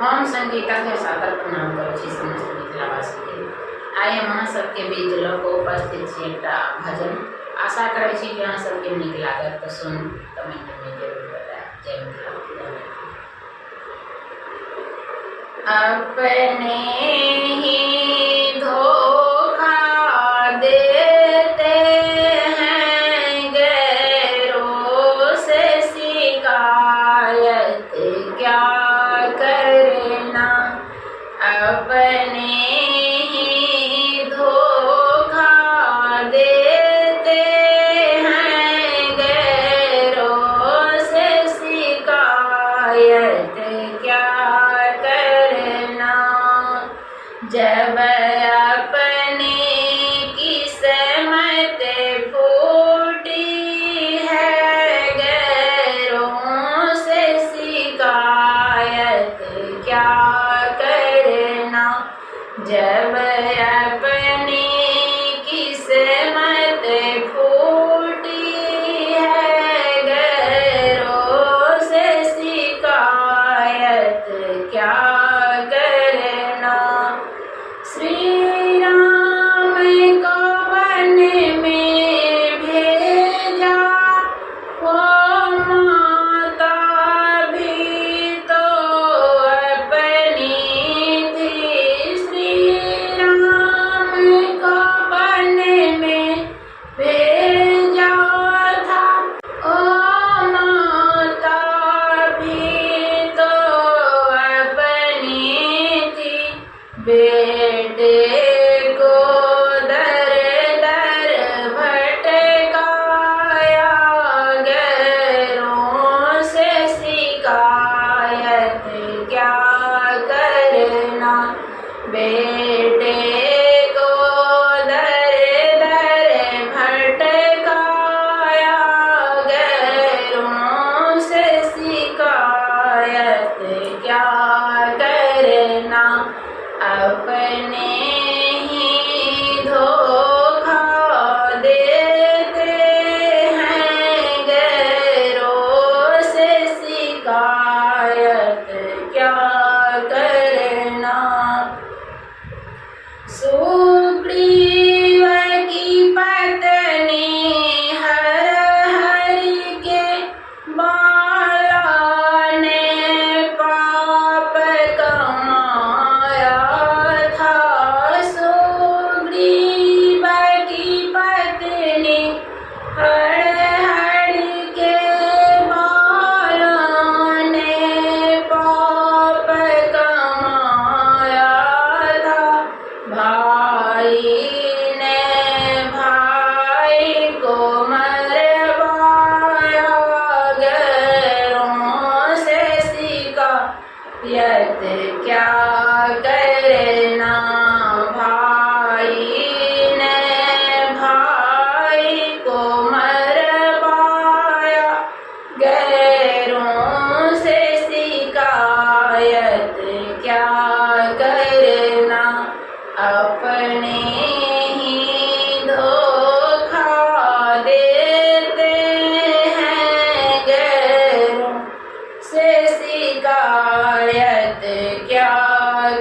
हम संगीता के सादर प्रणाम करै छी समस्त मिथिलावासी के। आइ हम अहाँ सबके बीच लऽ कऽ उपस्थित छी एकटा भजन। आशा करै छी कि अहाँ सबके नीक लागत, तऽ सुनू, कमेंट में जरूर बताएब। जय मिथिला। अपने ही धोखा देते हैं, गैरों से शिकायत क्या करना। अपने ही धोखा देते हैं, गैरों से शिकायत क्या करना। जब अपने किस्मत फूटी है, गैरों से शिकायत क्या करना। जब अपनी किस्मत फूटी है, गैरों से शिकायत क्या करना। श्री राम को वन में भेजा, वो माता भी तो अपनी थी। श्री राम को वन में भेजा था, ओ माता भी तो अपनी थी। बेटे को दर दर भटकाया, गैरों से शिकायत क्या करना। बेटे को दर दर भटकाया, गैरों से शिकायत क्या करना। अपने ही धोखा देते हैं, गैरों से शिकायत क्या करना। सुग्रीव की पत्नी हर हरि के बाला ने पाप कमाया था। सुग्रीव की पत्नी हर हरि के बाला ने पाप कमाया था। भाई ने भाई को मरवाया, गैरों से शिकायत क्या करना। भाई ने भाई को मरवाया, गैरों से शिकायत क्या करना। अपने ही धोखा देते हैं, गैरों से शिकायत क्या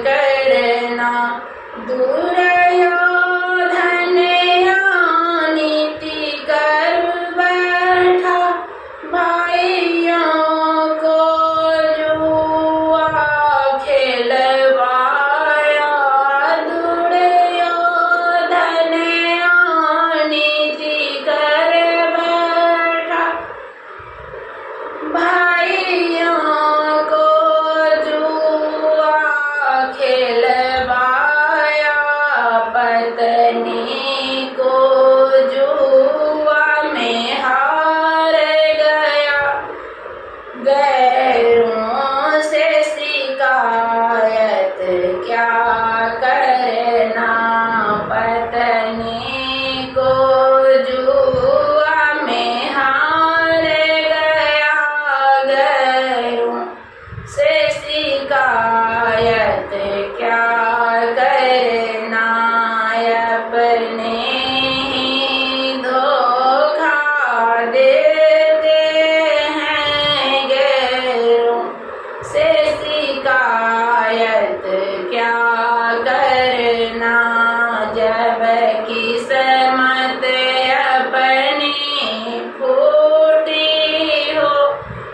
करना। दुर्योधन नीति कर बैठा, भाइयों को जुआ खेलवाया। दुर्योधन नीति कर बैठा, भाइयों को जुआ खेलवाया। पत्नी को जुआ में हार गया, गैरों से शिकायत क्या करना। पत्नी को जुआ में हार गया, गैरों से शिकायत क्या करना। अपने ही धोखा देते हैं, गैरों से शिकायत शिकायत क्या करना, जब किस्मत अपनी फूटी हो,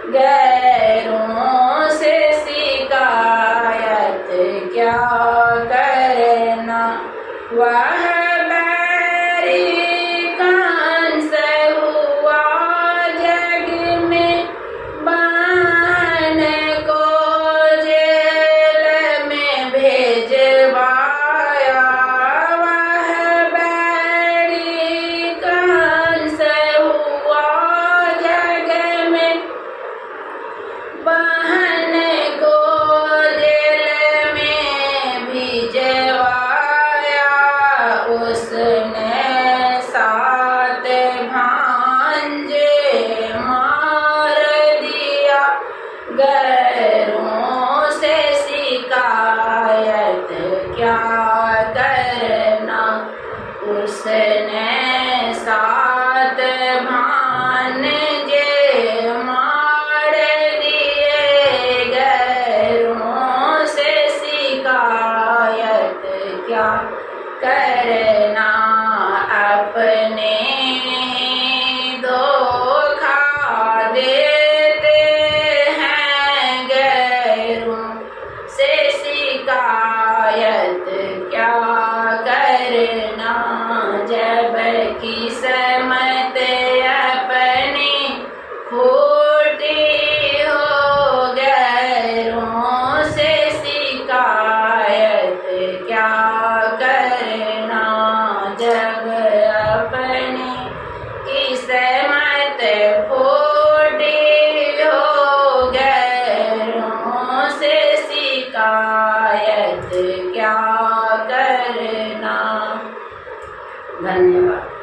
गैरों से शिकायत क्या करना। वह बैरी कान से हुआ जग में, बहन को जेल में भेजवाया। वह बैरी कान से हुआ जग में, बहन को जेल में भिजवाया। उसने 7 भांजे मार दिया, गैरों से शिकायत क्या करना। उसने 7 भांजे मार दिए, गैरों से शिकायत क्या करना। अपने धोखा देते हैं, गैरों से शिकायत क्या करना। जब किस्मत अपनी फूटी हो, गैरों से शिकायत क्या करना। जब अपनी किस्मत फूटी हो, गैरों से शिकायत क्या करना। धन्यवाद।